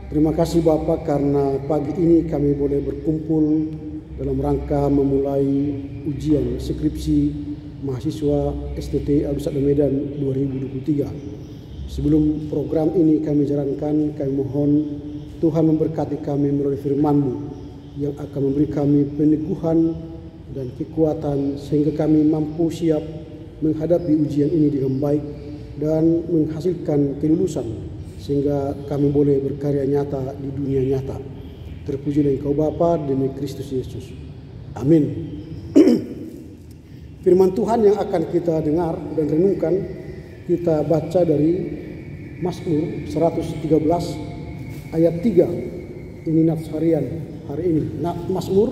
Terima kasih Bapak karena pagi ini kami boleh berkumpul dalam rangka memulai ujian skripsi mahasiswa STT Al-Ustadz Medan 2023. Sebelum program ini kami jalankan, kami mohon Tuhan memberkati kami melalui firman-Mu yang akan memberi kami peneguhan dan kekuatan sehingga kami mampu siap menghadapi ujian ini dengan baik dan menghasilkan kelulusan sehingga kami boleh berkarya nyata di dunia nyata. Terpujilah Engkau Bapa demi Kristus Yesus. Amin. Firman Tuhan yang akan kita dengar dan renungkan, kita baca dari Mazmur 113 ayat 3. Ini nats harian hari ini. Mazmur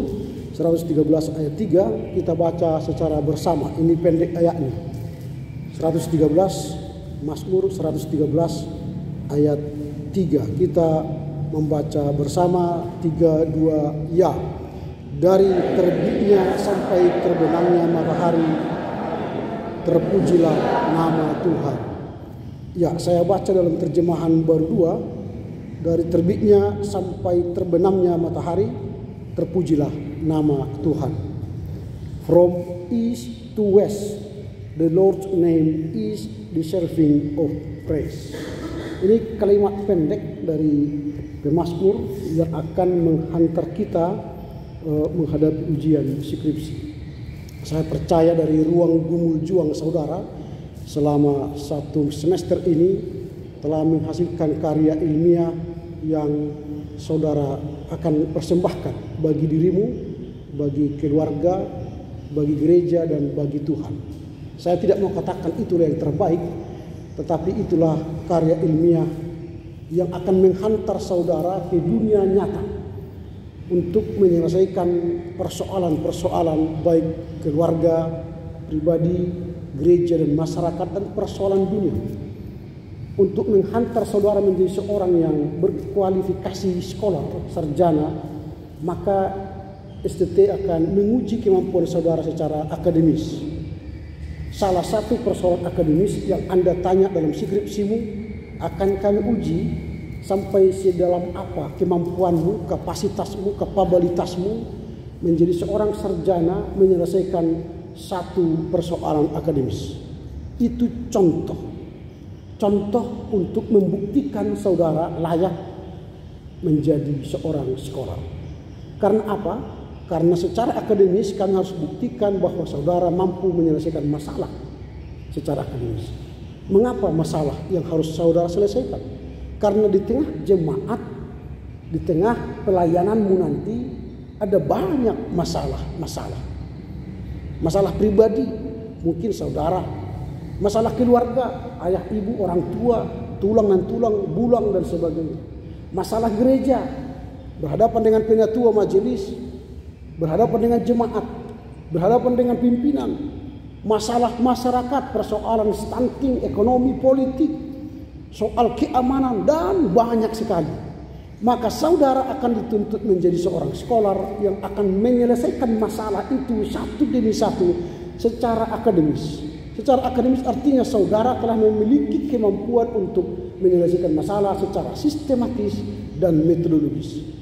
113 ayat 3 kita baca secara bersama. Ini pendek ayatnya. 113 Mazmur 113 ayat 3 kita membaca bersama 3-2 ya. Dari terbitnya sampai terbenamnya matahari, terpujilah nama Tuhan. Ya, saya baca dalam terjemahan baru 2. Dari terbitnya sampai terbenamnya matahari, terpujilah nama Tuhan. From east to west, the Lord's name is deserving of praise. Ini kalimat pendek dari pemazmur yang akan menghantar kita menghadapi ujian skripsi. Saya percaya dari ruang gumul juang saudara selama 1 semester ini telah menghasilkan karya ilmiah yang saudara akan persembahkan bagi dirimu, bagi keluarga, bagi gereja, dan bagi Tuhan. Saya tidak mau katakan itulah yang terbaik, tetapi itulah karya ilmiah yang akan menghantar saudara ke dunia nyata untuk menyelesaikan persoalan-persoalan baik keluarga, pribadi, gereja, dan masyarakat, dan persoalan dunia. Untuk menghantar saudara menjadi seorang yang berkualifikasi sekolah, sarjana, maka STT akan menguji kemampuan saudara secara akademis. Salah satu persoalan akademis yang Anda tanya dalam skripsimu akan kami uji sampai sedalam apa kemampuanmu, kapasitasmu, kapabilitasmu menjadi seorang sarjana menyelesaikan satu persoalan akademis. Itu contoh untuk membuktikan saudara layak menjadi seorang scholar. Karena apa? Karena secara akademis kami harus buktikan bahwa saudara mampu menyelesaikan masalah secara akademis. Mengapa masalah yang harus saudara selesaikan? Karena di tengah jemaat, di tengah pelayananmu nanti ada banyak masalah. Masalah pribadi, mungkin saudara. Masalah keluarga, ayah ibu, orang tua, tulang dan tulang, bulang dan sebagainya. Masalah gereja, berhadapan dengan penatua majelis, berhadapan dengan jemaat, berhadapan dengan pimpinan, masalah masyarakat, persoalan stunting, ekonomi, politik, soal keamanan, dan banyak sekali. Maka saudara akan dituntut menjadi seorang scholar yang akan menyelesaikan masalah itu satu demi satu secara akademis. Secara akademis artinya saudara telah memiliki kemampuan untuk menyelesaikan masalah secara sistematis dan metodologis.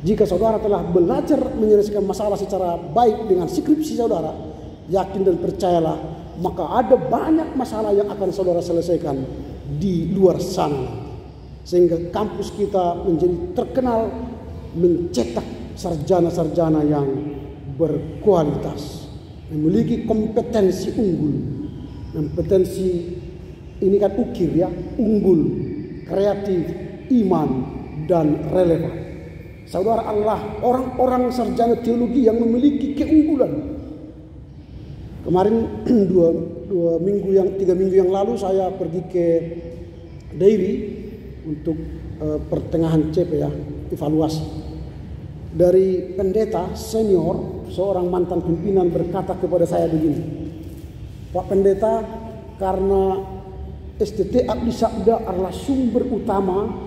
Jika saudara telah belajar menyelesaikan masalah secara baik dengan skripsi saudara, yakin dan percayalah, maka ada banyak masalah yang akan saudara selesaikan di luar sana. Sehingga kampus kita menjadi terkenal mencetak sarjana-sarjana yang berkualitas, memiliki kompetensi unggul. Kompetensi ini kan ukir ya, unggul, kreatif, iman, dan relevan. Saudara Allah, orang-orang sarjana teologi yang memiliki keunggulan. Kemarin 3 minggu yang lalu saya pergi ke Dairi untuk pertengahan CP ya, evaluasi. Dari pendeta senior, seorang mantan pimpinan berkata kepada saya begini, Pak Pendeta, karena STT Abdi Sabda adalah sumber utama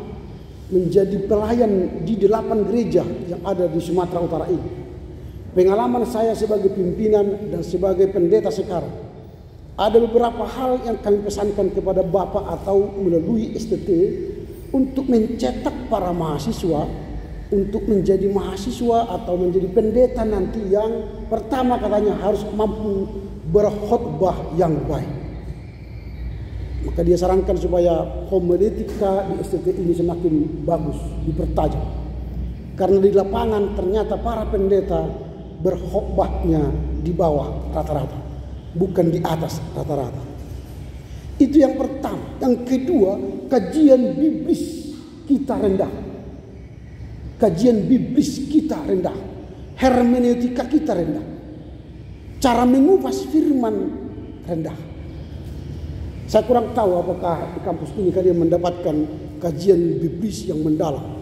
menjadi pelayan di 8 gereja yang ada di Sumatera Utara ini. Pengalaman saya sebagai pimpinan dan sebagai pendeta sekarang, Ada beberapa hal yang kami pesankan kepada Bapak atau melalui STT untuk mencetak para mahasiswa untuk menjadi mahasiswa atau menjadi pendeta nanti yang pertama katanya harus mampu berkhotbah yang baik. Maka dia sarankan supaya homiletika di STT ini semakin bagus, dipertajam. Karena di lapangan ternyata para pendeta berkhotbahnya di bawah rata-rata, bukan di atas rata-rata. Itu yang pertama. Yang kedua, kajian biblis kita rendah. Kajian biblis kita rendah. Hermeneutika kita rendah. Cara mengupas firman rendah. Saya kurang tahu apakah di kampus ini kalian mendapatkan kajian biblis yang mendalam.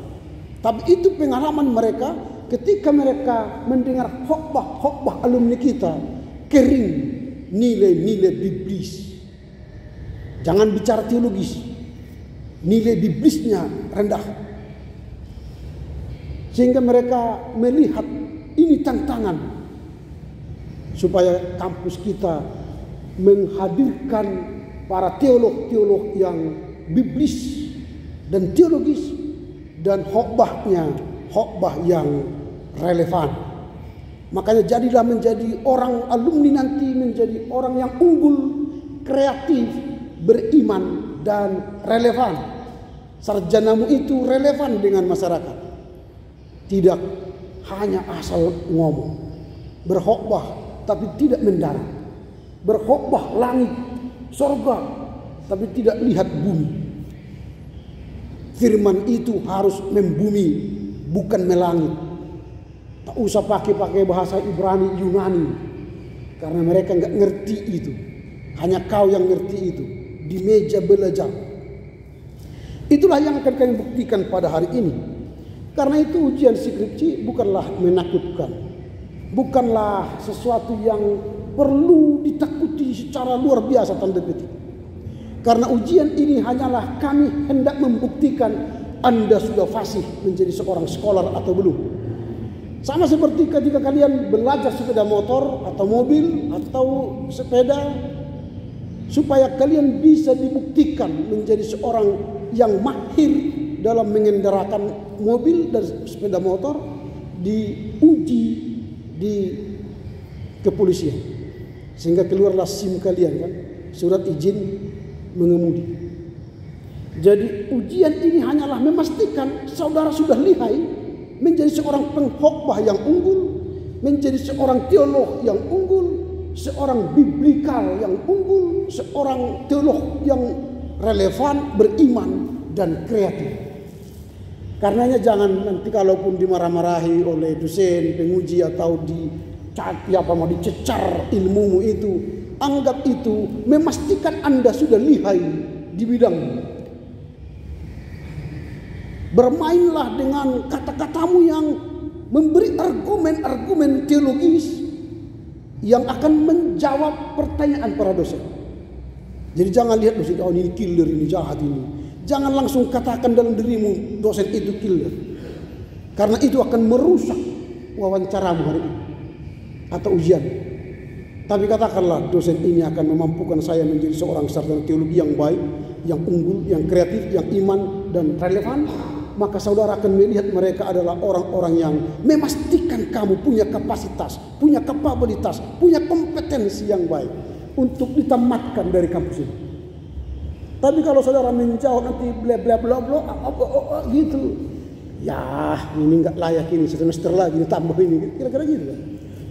Tapi itu pengalaman mereka ketika mereka mendengar khotbah alumni kita, kering nilai-nilai biblis. Jangan bicara teologis. Nilai biblisnya rendah. Sehingga mereka melihat ini tantangan supaya kampus kita menghadirkan para teolog-teolog yang biblis dan teologis dan khotbah yang relevan. Makanya jadilah menjadi orang alumni nanti menjadi orang yang unggul, kreatif, beriman dan relevan. Sarjanamu itu relevan dengan masyarakat. Tidak hanya asal ngomong. Berkhotbah tapi tidak mendarat. Berkhotbah langit, surga tapi tidak lihat bumi. Firman itu harus membumi, bukan melangit. Tak usah pakai bahasa Ibrani, Yunani. Karena mereka nggak ngerti itu. Hanya kau yang ngerti itu. Di meja belajar. Itulah yang akan kami buktikan pada hari ini. Karena itu ujian skripsi bukanlah menakutkan. Bukanlah sesuatu yang perlu ditakuti secara luar biasa tanda petik. Karena ujian ini hanyalah kami hendak membuktikan Anda sudah fasih menjadi seorang scholar atau belum. Sama seperti ketika kalian belajar sepeda motor atau mobil atau sepeda, supaya kalian bisa dibuktikan menjadi seorang yang mahir dalam mengendarakan mobil dan sepeda motor, diuji di kepolisian. Sehingga keluarlah SIM kalian kan, surat izin mengemudi. Jadi ujian ini hanyalah memastikan saudara sudah lihai menjadi seorang pengkhotbah yang unggul, menjadi seorang teolog yang unggul, seorang biblikal yang unggul, seorang teolog yang relevan, beriman dan kreatif. Karenanya jangan nanti kalaupun dimarah-marahi oleh dosen, penguji atau dicecar ilmumu itu, anggap itu memastikan Anda sudah lihai di bidangmu. Bermainlah dengan kata-katamu yang memberi argumen-argumen teologis yang akan menjawab pertanyaan para dosen. Jadi jangan lihat dosen, oh ini killer, ini jahat ini. Jangan langsung katakan dalam dirimu dosen itu killer. Karena itu akan merusak wawancaramu hari ini atau ujian. Tapi katakanlah dosen ini akan memampukan saya menjadi seorang sarjana teologi yang baik, yang unggul, yang kreatif, yang iman dan relevan. Maka saudara akan melihat mereka adalah orang-orang yang memastikan kamu punya kapasitas, punya kapabilitas, punya kompetensi yang baik untuk ditamatkan dari kampus ini. Tapi kalau saudara menjawab nanti bla bla bla bla gitu, ya ini nggak layak, ini semester lagi, ini tambah ini, kira-kira gitu kan.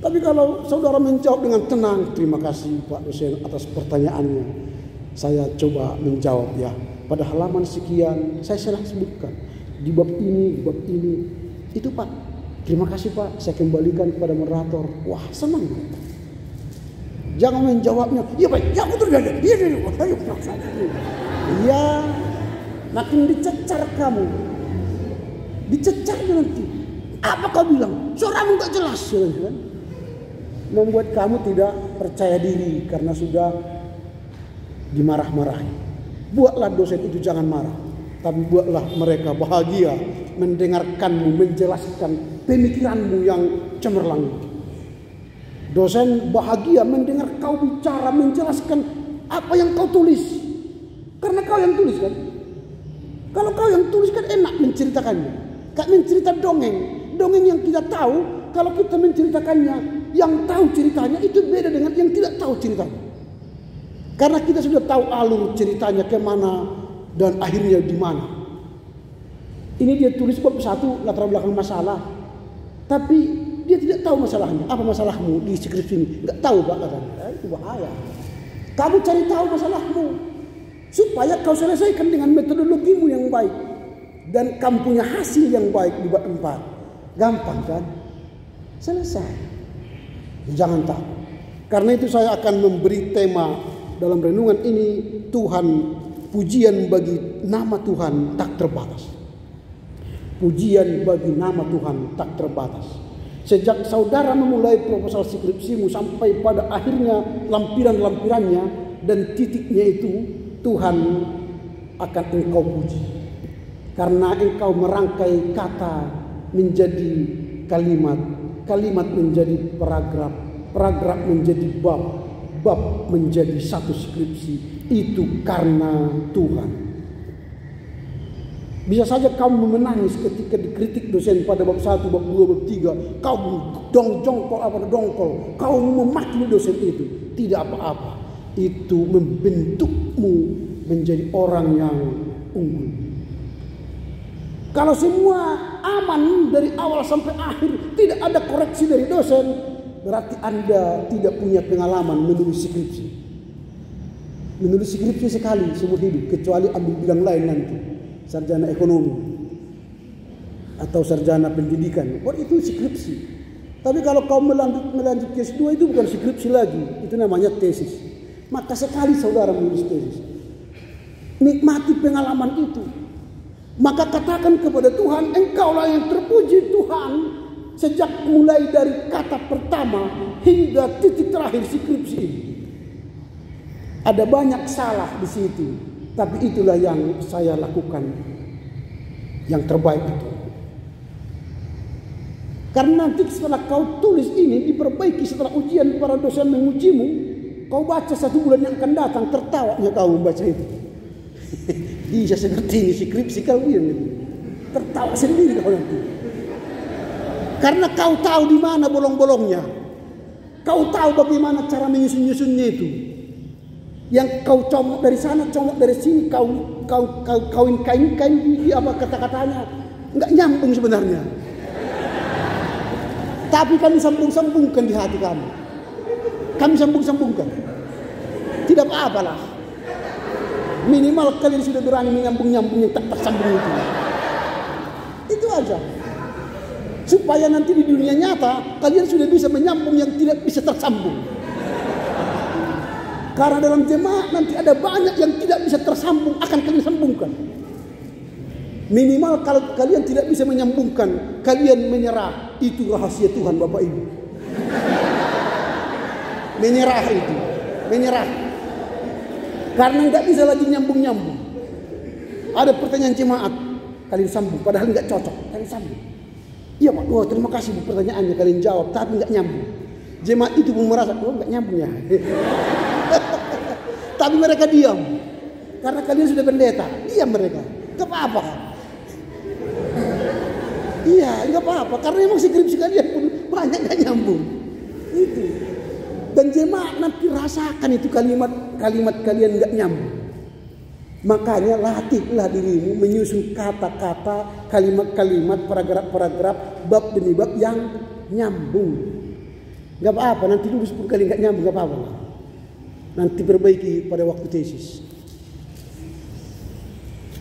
Tapi kalau saudara menjawab dengan tenang, terima kasih Pak dosen atas pertanyaannya, saya coba menjawab ya. Pada halaman sekian saya salah sebutkan di bab ini, itu Pak. Terima kasih Pak, saya kembalikan kepada moderator. Wah senang. Jangan menjawabnya, iya Pak, ya aku terjadi, iya, makin dicecar kamu, dicecar nanti. Apa kau bilang? Suaramu nggak jelas, kan? Membuat kamu tidak percaya diri karena sudah dimarah-marahi. Buatlah dosen itu jangan marah, tapi buatlah mereka bahagia mendengarkanmu menjelaskan pemikiranmu yang cemerlang. Dosen bahagia mendengar kau bicara, menjelaskan apa yang kau tulis. Karena kau yang tulis kan. Kalau kau yang tulis kan enak menceritakannya. Kayak mencerita dongeng. Dongeng yang kita tahu, kalau kita menceritakannya, yang tahu ceritanya itu beda dengan yang tidak tahu ceritanya. Karena kita sudah tahu alur ceritanya kemana dan akhirnya di mana. Ini dia tulis bab 1 latar belakang masalah. Tapi dia tidak tahu masalahnya. Apa masalahmu di skripsi ini? Enggak tahu Pak katanya. Itu bahaya. Kamu cari tahu masalahmu supaya kau selesaikan dengan metodologimu yang baik dan kamu punya hasil yang baik di bab 4. Gampang kan? Selesai. Jangan takut. Karena itu saya akan memberi tema dalam renungan ini, Tuhan, pujian bagi nama Tuhan tak terbatas. Pujian bagi nama Tuhan tak terbatas. Sejak saudara memulai proposal skripsimu sampai pada akhirnya lampiran-lampirannya dan titiknya itu, Tuhan akan engkau puji. Karena engkau merangkai kata menjadi kalimat, kalimat menjadi paragraf, paragraf menjadi bab, bab menjadi satu skripsi. Itu karena Tuhan. Bisa saja kamu menangis ketika dikritik dosen pada bab 1, bab 2, bab 3. Kau dongkol. Kau memaki dosen itu. Tidak apa-apa. Itu membentukmu menjadi orang yang unggul. Kalau semua aman dari awal sampai akhir, tidak ada koreksi dari dosen, berarti Anda tidak punya pengalaman menulis skripsi. Menulis skripsi sekali seumur hidup, kecuali ambil bidang lain nanti. Sarjana ekonomi atau sarjana pendidikan, itu skripsi. Tapi kalau kau melanjut ke S2 itu bukan skripsi lagi, itu namanya tesis. Maka sekali saudara menulis tesis, nikmati pengalaman itu. Maka katakan kepada Tuhan, engkaulah yang terpuji Tuhan, sejak mulai dari kata pertama hingga titik terakhir skripsi ini. Ada banyak salah di situ. Tapi itulah yang saya lakukan, yang terbaik itu. Karena nanti setelah kau tulis ini diperbaiki setelah ujian para dosen mengujimu, kau baca 1 bulan yang akan datang, tertawanya kau membaca itu. Bisa seperti ini skripsi kau ini. Tertawa sendiri kau nanti. Karena kau tahu di mana bolong-bolongnya. Kau tahu bagaimana cara menyusun-nyusunnya itu. Yang kau comot dari sana, comot dari sini, kau kain-kain di apa kata-katanya nggak nyambung sebenarnya. Tapi kami sambung-sambungkan di hati kami. Kami sambung-sambungkan. Tidak apa-apalah. Minimal kalian sudah berani menyambung-nyambung yang tak tersambung itu. Itu aja. Supaya nanti di dunia nyata kalian sudah bisa menyambung yang tidak bisa tersambung. Karena dalam jemaat nanti ada banyak yang tidak bisa tersambung, akan kalian sambungkan. Minimal kalau kalian tidak bisa menyambungkan, kalian menyerah. Itu rahasia Tuhan Bapak Ibu. Menyerah itu. Menyerah. Karena nggak bisa lagi nyambung-nyambung. Ada pertanyaan jemaat, kalian sambung. Padahal nggak cocok, kalian sambung. Iya Pak, terima kasih pertanyaannya, kalian jawab, tapi nggak nyambung. Jemaat itu pun merasa, nggak nyambung ya. Tapi mereka diam. Karena kalian sudah pendeta. Diam mereka. Gak apa-apa. Iya, gak apa-apa. Karena memang skripsi kalian pun banyak gak nyambung. Itu. Dan jemaat nanti rasakan itu kalimat kalian gak nyambung. Makanya latihlah dirimu menyusun kata-kata, kalimat-kalimat, paragraf-paragraf, bab demi bab yang nyambung. Gak apa-apa. Nanti dulu 10 kali gak nyambung, gak apa-apa. Nanti perbaiki pada waktu tesis.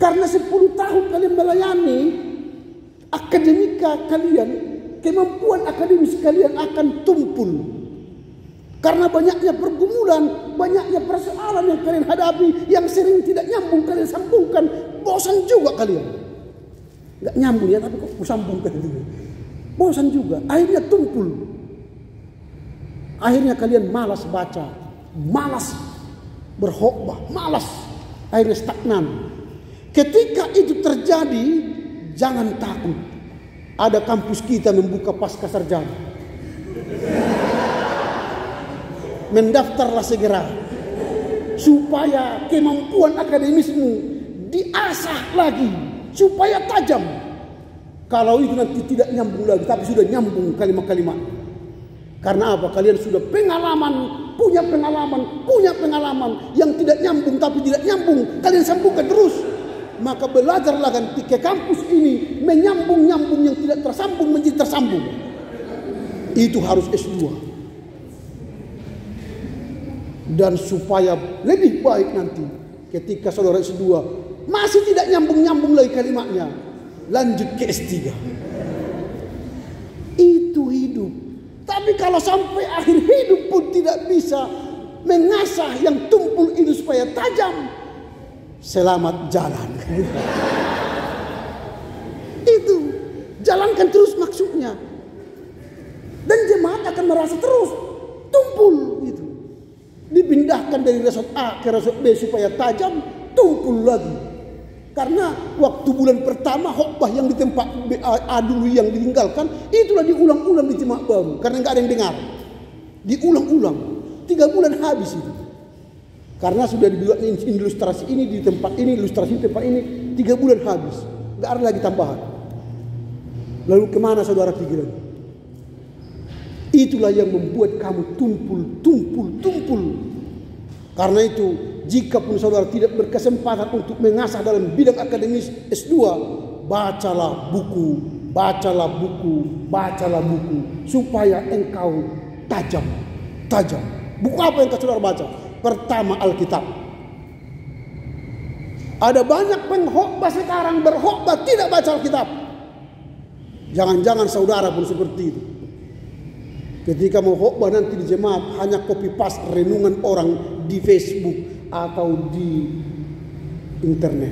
Karena 10 tahun kalian melayani akademika kalian, kemampuan akademis kalian akan tumpul. Karena banyaknya pergumulan, banyaknya persoalan yang kalian hadapi, yang sering tidak nyambung kalian sambungkan, bosan juga kalian. Gak nyambung ya, tapi kok sambungkan itu. Bosan juga, akhirnya tumpul. Akhirnya kalian malas baca, malas berkhotbah, malas, akhirnya stagnan. Ketika itu terjadi, jangan takut. Ada kampus kita membuka pasca sarjana. mendaftarlah segera supaya kemampuan akademismu diasah lagi supaya tajam. Kalau itu nanti tidak nyambung lagi, tapi sudah nyambung kalimat-kalimat. Karena apa? Kalian sudah punya pengalaman yang tidak nyambung, tapi tidak nyambung kalian sambungkan terus. Maka belajarlah kan ke kampus ini menyambung-nyambung yang tidak tersambung menjadi tersambung. Itu harus S2. Dan supaya lebih baik nanti ketika saudara S2 masih tidak nyambung-nyambung lagi kalimatnya, lanjut ke S3. Itu hidup. Tapi kalau sampai akhir hidup pun tidak bisa mengasah yang tumpul itu supaya tajam, selamat jalan. Itu jalankan terus maksudnya. Dan jemaat akan merasa terus tumpul itu. Dipindahkan dari resort A ke resort B supaya tajam, tumpul lagi. Karena waktu bulan pertama khotbah yang di tempat A dulu yang ditinggalkan, itulah diulang-ulang di jemaat baru. Karena nggak ada yang dengar. Diulang-ulang. 3 bulan habis itu. Karena sudah dibuat ilustrasi ini di tempat ini, ilustrasi di tempat ini, 3 bulan habis. Nggak ada lagi tambahan. Lalu kemana saudara pikiran? Itulah yang membuat kamu tumpul. Karena itu, jika pun saudara tidak berkesempatan untuk mengasah dalam bidang akademis S2, bacalah buku, supaya engkau tajam. Buku apa yang saudara baca? Pertama, Alkitab. Ada banyak pengkhotbah sekarang berkhotbah tidak baca Alkitab. Jangan-jangan saudara pun seperti itu. Ketika mau khotbah nanti di jemaat hanya copy paste renungan orang di Facebook atau di internet.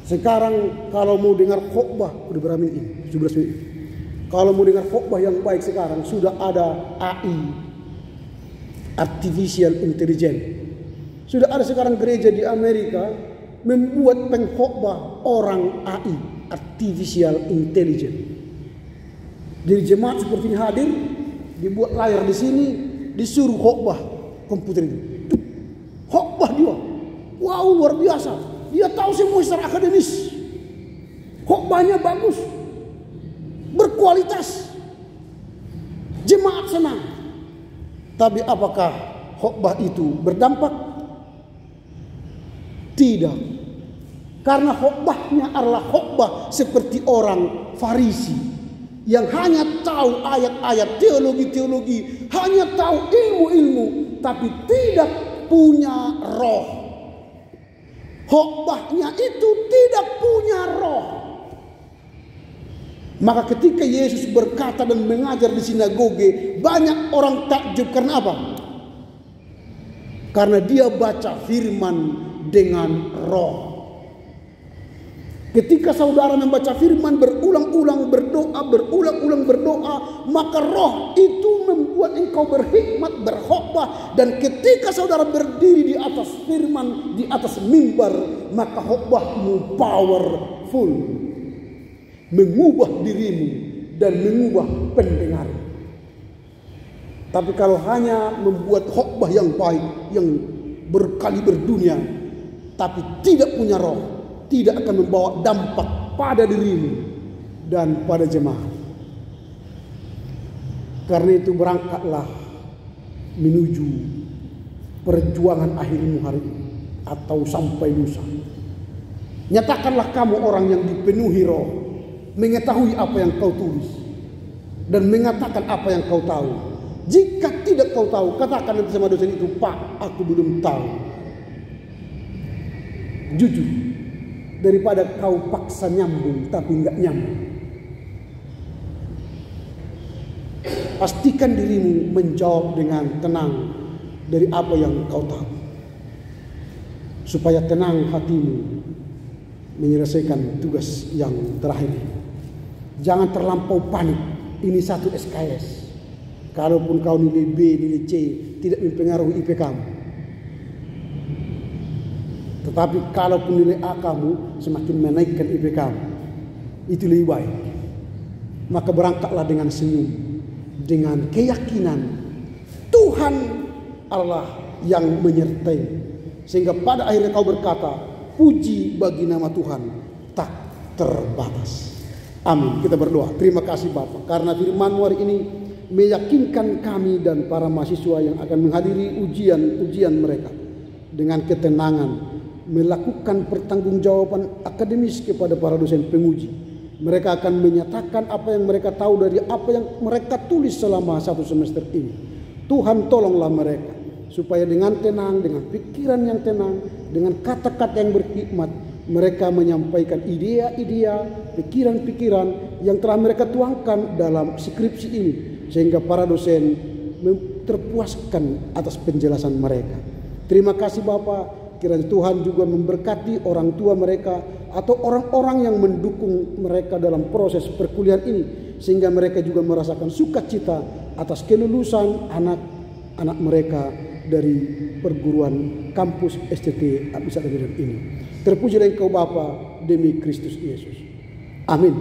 Sekarang kalau mau dengar khotbah, udah berapa menit ini? 17 menit. Kalau mau dengar khotbah yang baik sekarang sudah ada AI, Artificial Intelligence. Sudah ada sekarang gereja di Amerika membuat pengkhotbah orang AI, Artificial Intelligence. Jadi jemaat seperti ini hadir, dibuat layar di sini, disuruh khotbah komputer itu. Khotbah dia. Wow, luar biasa. Dia tahu semua secara akademis. Khotbahnya bagus. Berkualitas. Jemaat senang. Tapi apakah khotbah itu berdampak? Tidak. Karena khotbahnya adalah khotbah seperti orang Farisi yang hanya tahu ayat-ayat teologi, hanya tahu ilmu-ilmu, tapi tidak punya roh. Khotbahnya itu tidak punya roh. Maka ketika Yesus berkata dan mengajar di sinagoge, banyak orang takjub. Karena apa? Karena dia baca firman dengan roh. Ketika saudara membaca firman berulang-ulang berdoa, maka roh itu membuat engkau berhikmat, berkhotbah. Dan ketika saudara berdiri di atas firman, di atas mimbar, maka khotbahmu powerful. Mengubah dirimu dan mengubah pendengar. Tapi kalau hanya membuat khotbah yang baik, yang berkali berdunia, tapi tidak punya roh, tidak akan membawa dampak pada dirimu dan pada jemaat. Karena itu berangkatlah menuju perjuangan akhirmu hari ini atau sampai lusa. Nyatakanlah kamu orang yang dipenuhi roh, mengetahui apa yang kau tulis dan mengatakan apa yang kau tahu. Jika tidak kau tahu, katakan nanti sama dosen itu, Pak, aku belum tahu. Jujur. Daripada kau paksa nyambung tapi enggak nyambung. Pastikan dirimu menjawab dengan tenang dari apa yang kau tahu. Supaya tenang hatimu menyelesaikan tugas yang terakhir. Jangan terlampau panik. Ini satu SKS. Kalaupun kau nilai B, nilai C tidak mempengaruhi IP kamu. Tetapi kalaupun nilai A kamu semakin menaikkan IP kamu, itu lebih baik. Maka berangkatlah dengan senyum. dengan keyakinan Tuhan Allah yang menyertai, sehingga pada akhirnya kau berkata, puji bagi nama Tuhan tak terbatas. Amin. Kita berdoa. Terima kasih Bapa, karena firman-Mu hari ini meyakinkan kami dan para mahasiswa yang akan menghadiri ujian mereka dengan ketenangan, melakukan pertanggungjawaban akademis kepada para dosen penguji. Mereka akan menyatakan apa yang mereka tahu dari apa yang mereka tulis selama satu semester ini. Tuhan tolonglah mereka supaya dengan tenang, dengan pikiran yang tenang, dengan kata-kata yang berhikmat, mereka menyampaikan ide-ide, pikiran-pikiran yang telah mereka tuangkan dalam skripsi ini, sehingga para dosen terpuaskan atas penjelasan mereka. Terima kasih Bapak, kiranya Tuhan juga memberkati orang tua mereka atau orang-orang yang mendukung mereka dalam proses perkuliahan ini, sehingga mereka juga merasakan sukacita atas kelulusan anak-anak mereka dari perguruan kampus STT Abdi Sadagedan ini. Terpujilah Engkau Bapa, demi Kristus Yesus. Amin.